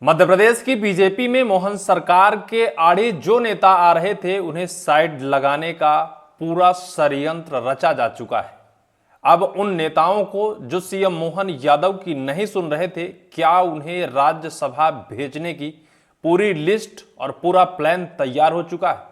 मध्य प्रदेश की बीजेपी में मोहन सरकार के आड़े जो नेता आ रहे थे उन्हें साइड लगाने का पूरा षड्यंत्र रचा जा चुका है। अब उन नेताओं को जो सीएम मोहन यादव की नहीं सुन रहे थे, क्या उन्हें राज्यसभा भेजने की पूरी लिस्ट और पूरा प्लान तैयार हो चुका है,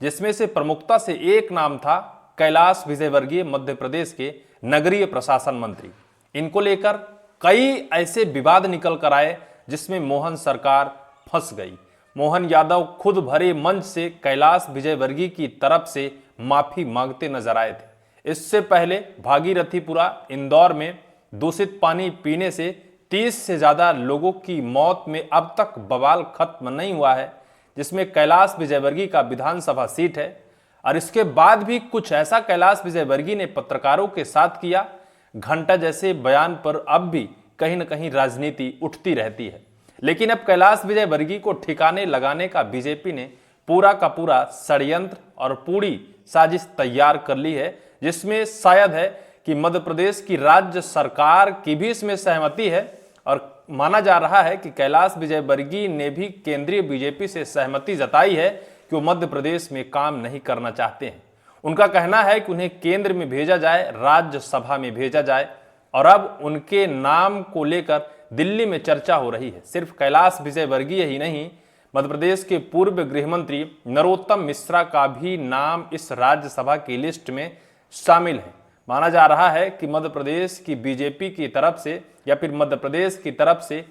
जिसमें से प्रमुखता से एक नाम था कैलाश विजयवर्गीय, मध्य प्रदेश के नगरीय प्रशासन मंत्री। इनको लेकर कई ऐसे विवाद निकल कर आए जिसमें मोहन सरकार फंस गई। मोहन यादव खुद भरे मंच से कैलाश विजयवर्गीय की तरफ से माफी मांगते नजर आए थे। इससे पहले भागीरथीपुरा इंदौर में दूषित पानी पीने से 30 से ज्यादा लोगों की मौत में अब तक बवाल खत्म नहीं हुआ है, जिसमें कैलाश विजयवर्गीय का विधानसभा सीट है। और इसके बाद भी कुछ ऐसा कैलाश विजयवर्गीय ने पत्रकारों के साथ किया, घंटा जैसे बयान पर अब भी कहीं न कहीं राजनीति उठती रहती है। लेकिन अब कैलाश विजयवर्गीय को ठिकाने लगाने का बीजेपी ने पूरा का पूरा षड्यंत्र और पूरी साजिश तैयार कर ली है, जिसमें शायद है कि मध्य प्रदेश की राज्य सरकार की भी इसमें सहमति है। और माना जा रहा है कि कैलाश विजयवर्गीय ने भी केंद्रीय बीजेपी से सहमति जताई है कि वो मध्य प्रदेश में काम नहीं करना चाहते हैं। उनका कहना है कि उन्हें केंद्र में भेजा जाए, राज्यसभा में भेजा जाए। और अब उनके नाम को लेकर दिल्ली में चर्चा हो रही है। सिर्फ कैलाश विजयवर्गीय ही नहीं, मध्य प्रदेश के पूर्व गृह मंत्री नरोत्तम मिश्रा का भी नाम इस राज्यसभा की लिस्ट में शामिल है। माना जा रहा है कि मध्य प्रदेश की बीजेपी की तरफ से या फिर मध्य प्रदेश की तरफ से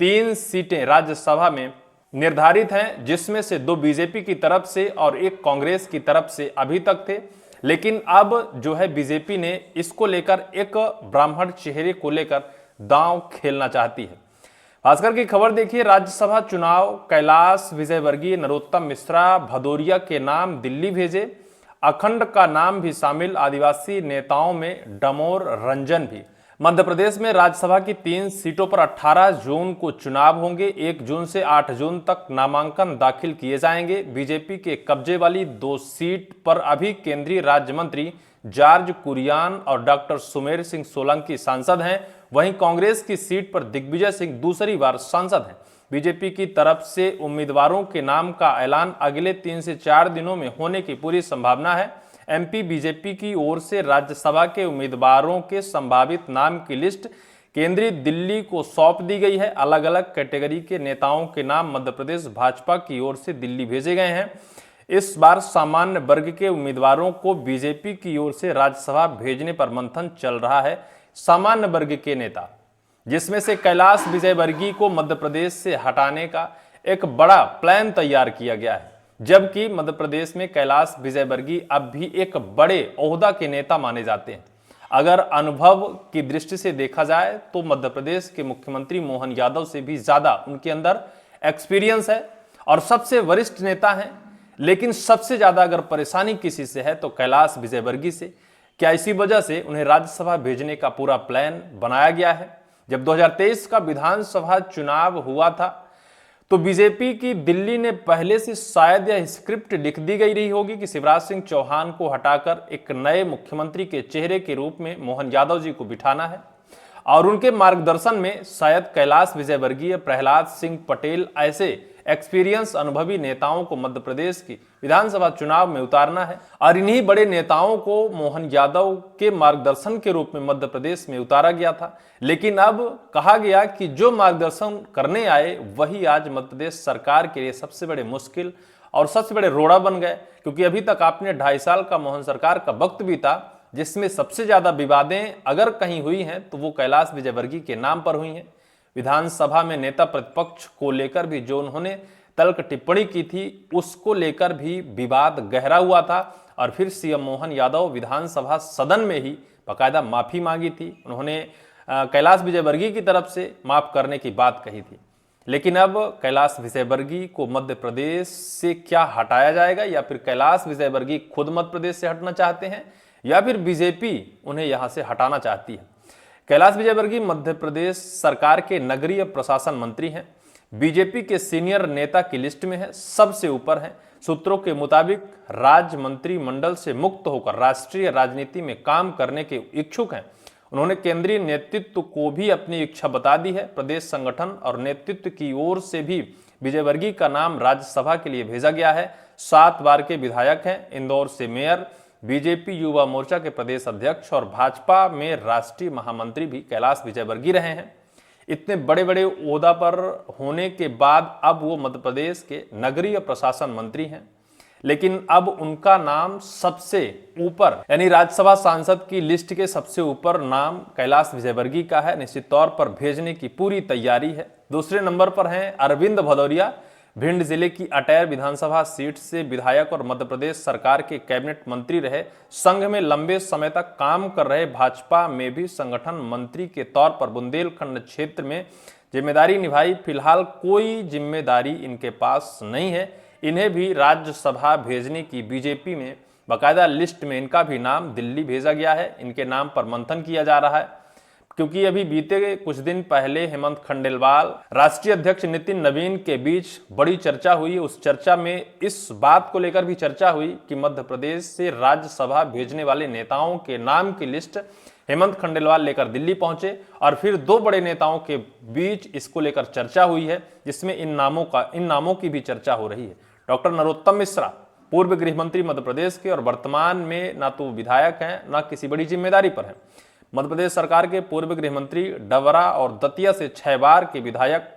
3 सीटें राज्यसभा में निर्धारित हैं, जिसमें से 2 बीजेपी की तरफ से और 1 कांग्रेस की तरफ से अभी तक थे। लेकिन अब जो है बीजेपी ने इसको लेकर एक ब्राह्मण चेहरे को लेकर दांव खेलना चाहती है। खासकर की खबर देखिए, राज्यसभा चुनाव कैलाश विजयवर्गीय, नरोत्तम मिश्रा, भदौरिया के नाम दिल्ली भेजे, अखंड का नाम भी शामिल, आदिवासी नेताओं में डमोर रंजन भी। मध्य प्रदेश में राज्यसभा की 3 सीटों पर 18 जून को चुनाव होंगे। 1 जून से 8 जून तक नामांकन दाखिल किए जाएंगे। बीजेपी के कब्जे वाली 2 सीट पर अभी केंद्रीय राज्य मंत्री जॉर्ज कुरियान और डॉक्टर सुमेर सिंह सोलंकी सांसद हैं। वहीं कांग्रेस की सीट पर दिग्विजय सिंह दूसरी बार सांसद हैं। बीजेपी की तरफ से उम्मीदवारों के नाम का ऐलान अगले 3 से 4 दिनों में होने की पूरी संभावना है। एमपी बीजेपी की ओर से राज्यसभा के उम्मीदवारों के संभावित नाम की लिस्ट केंद्रीय दिल्ली को सौंप दी गई है। अलग अलग कैटेगरी के नेताओं के नाम मध्य प्रदेश भाजपा की ओर से दिल्ली भेजे गए हैं। इस बार सामान्य वर्ग के उम्मीदवारों को बीजेपी की ओर से राज्यसभा भेजने पर मंथन चल रहा है। सामान्य वर्ग के नेता, जिसमें से कैलाश विजयवर्गीय को मध्य प्रदेश से हटाने का एक बड़ा प्लान तैयार किया गया है, जबकि मध्य प्रदेश में कैलाश विजयवर्गीय अब भी एक बड़े ओहदा के नेता माने जाते हैं। अगर अनुभव की दृष्टि से देखा जाए तो मध्य प्रदेश के मुख्यमंत्री मोहन यादव से भी ज्यादा उनके अंदर एक्सपीरियंस है और सबसे वरिष्ठ नेता हैं। लेकिन सबसे ज्यादा अगर परेशानी किसी से है तो कैलाश विजयवर्गीय से। क्या इसी वजह से उन्हें राज्यसभा भेजने का पूरा प्लान बनाया गया है? जब 2023 का विधानसभा चुनाव हुआ था तो बीजेपी की दिल्ली ने पहले से शायद यह स्क्रिप्ट लिख दी गई रही होगी कि शिवराज सिंह चौहान को हटाकर एक नए मुख्यमंत्री के चेहरे के रूप में मोहन यादव जी को बिठाना है। और उनके मार्गदर्शन में शायद कैलाश विजयवर्गीय, प्रहलाद सिंह पटेल ऐसे एक्सपीरियंस अनुभवी नेताओं को मध्य प्रदेश की विधानसभा चुनाव में उतारना है। और इन्हीं बड़े नेताओं को मोहन यादव के मार्गदर्शन के रूप में मध्य प्रदेश में उतारा गया था। लेकिन अब कहा गया कि जो मार्गदर्शन करने आए वही आज मध्य प्रदेश सरकार के लिए सबसे बड़े मुश्किल और सबसे बड़े रोड़ा बन गए। क्योंकि अभी तक आपने 2.5 साल का मोहन सरकार का वक्त भी था, जिसमें सबसे ज्यादा विवादें अगर कहीं हुई हैं तो वो कैलाश विजयवर्गीय के नाम पर हुई हैं। विधानसभा में नेता प्रतिपक्ष को लेकर भी जो उन्होंने तल्ख टिप्पणी की थी, उसको लेकर भी विवाद गहरा हुआ था। और फिर सीएम मोहन यादव विधानसभा सदन में ही बाकायदा माफी मांगी थी। उन्होंने कैलाश विजयवर्गीय की तरफ से माफ करने की बात कही थी। लेकिन अब कैलाश विजयवर्गीय को मध्य प्रदेश से क्या हटाया जाएगा, या फिर कैलाश विजयवर्गीय खुद मध्य प्रदेश से हटना चाहते हैं, या फिर बीजेपी उन्हें यहां से हटाना चाहती है? कैलाश विजयवर्गीय मध्य प्रदेश सरकार के नगरीय प्रशासन मंत्री हैं। बीजेपी के सीनियर नेता की लिस्ट में है, सबसे ऊपर हैं। सूत्रों के मुताबिक राज्य मंत्रिमंडल से मुक्त होकर राष्ट्रीय राजनीति में काम करने के इच्छुक हैं। उन्होंने केंद्रीय नेतृत्व को भी अपनी इच्छा बता दी है। प्रदेश संगठन और नेतृत्व की ओर से भी विजयवर्गीय का नाम राज्यसभा के लिए भेजा गया है। 7 बार के विधायक हैं। इंदौर से मेयर, बीजेपी युवा मोर्चा के प्रदेश अध्यक्ष और भाजपा में राष्ट्रीय महामंत्री भी कैलाश विजयवर्गीय रहे हैं। इतने बड़े बड़े ओहदा पर होने के बाद अब वो मध्य प्रदेश के नगरीय प्रशासन मंत्री हैं, लेकिन अब उनका नाम सबसे ऊपर, यानी राज्यसभा सांसद की लिस्ट के सबसे ऊपर नाम कैलाश विजयवर्गीय का है। निश्चित तौर पर भेजने की पूरी तैयारी है। दूसरे नंबर पर हैं अरविंद भदौरिया, भिंड जिले की अटैर विधानसभा सीट से विधायक और मध्य प्रदेश सरकार के कैबिनेट मंत्री रहे। संघ में लंबे समय तक काम कर रहे, भाजपा में भी संगठन मंत्री के तौर पर बुंदेलखंड क्षेत्र में जिम्मेदारी निभाई। फिलहाल कोई जिम्मेदारी इनके पास नहीं है। इन्हें भी राज्यसभा भेजने की बीजेपी में बाकायदा लिस्ट में इनका भी नाम दिल्ली भेजा गया है। इनके नाम पर मंथन किया जा रहा है, क्योंकि अभी बीते कुछ दिन पहले हेमंत खंडेलवाल, राष्ट्रीय अध्यक्ष नितिन नवीन के बीच बड़ी चर्चा हुई। उस चर्चा में इस बात को लेकर भी चर्चा हुई कि मध्य प्रदेश से राज्यसभा भेजने वाले नेताओं के नाम की लिस्ट हेमंत खंडेलवाल लेकर दिल्ली पहुंचे और फिर 2 बड़े नेताओं के बीच इसको लेकर चर्चा हुई है, जिसमें इन नामों की भी चर्चा हो रही है। डॉक्टर नरोत्तम मिश्रा, पूर्व गृह मंत्री मध्य प्रदेश के और वर्तमान में ना तो विधायक हैं ना किसी बड़ी जिम्मेदारी पर हैं। मध्य प्रदेश सरकार के पूर्व गृह मंत्री, डबरा और दतिया से 6 बार के विधायक,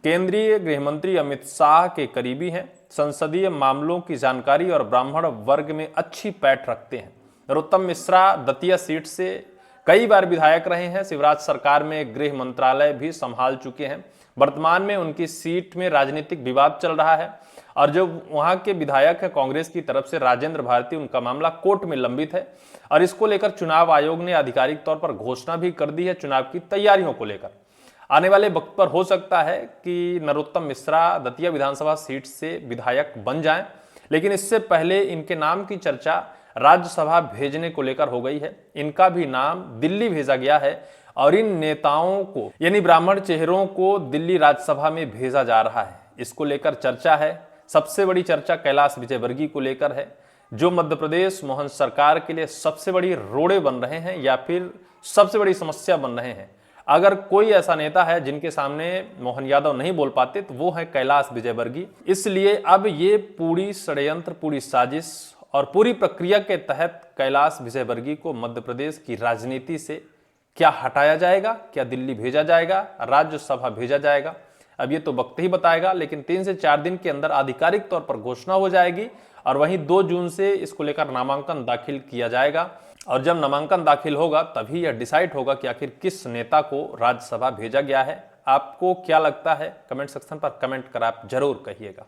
केंद्रीय गृह मंत्री अमित शाह के करीबी हैं, संसदीय मामलों की जानकारी और ब्राह्मण वर्ग में अच्छी पैठ रखते हैं। नरोत्तम मिश्रा दतिया सीट से कई बार विधायक रहे हैं। शिवराज सरकार में गृह मंत्रालय भी संभाल चुके हैं। वर्तमान में उनकी सीट में राजनीतिक विवाद चल रहा है और जो वहां के विधायक हैं कांग्रेस की तरफ से राजेंद्र भारती, उनका मामला कोर्ट में लंबित है और इसको लेकर चुनाव आयोग ने आधिकारिक तौर पर घोषणा भी कर दी है चुनाव की तैयारियों को लेकर। आने वाले वक्त पर हो सकता है कि नरोत्तम मिश्रा दतिया विधानसभा सीट से विधायक बन जाएं, लेकिन इससे पहले इनके नाम की चर्चा राज्यसभा भेजने को लेकर हो गई है। इनका भी नाम दिल्ली भेजा गया है और इन नेताओं को, यानी ब्राह्मण चेहरों को दिल्ली राज्यसभा में भेजा जा रहा है। इसको लेकर चर्चा है। सबसे बड़ी चर्चा कैलाश विजयवर्गीय को लेकर है, जो मध्य प्रदेश मोहन सरकार के लिए सबसे बड़ी रोड़े बन रहे हैं या फिर सबसे बड़ी समस्या बन रहे हैं। अगर कोई ऐसा नेता है जिनके सामने मोहन यादव नहीं बोल पाते तो वो है कैलाश विजयवर्गीय। इसलिए अब ये पूरी षड्यंत्र, पूरी साजिश और पूरी प्रक्रिया के तहत कैलाश विजयवर्गीय को मध्य प्रदेश की राजनीति से क्या हटाया जाएगा, क्या दिल्ली भेजा जाएगा, राज्यसभा भेजा जाएगा, अब ये तो वक्त ही बताएगा। लेकिन 3 से 4 दिन के अंदर आधिकारिक तौर पर घोषणा हो जाएगी और वहीं 2 जून से इसको लेकर नामांकन दाखिल किया जाएगा और जब नामांकन दाखिल होगा तभी यह डिसाइड होगा कि आखिर किस नेता को राज्यसभा भेजा गया है। आपको क्या लगता है, कमेंट सेक्शन पर कमेंट कर आप जरूर कहिएगा।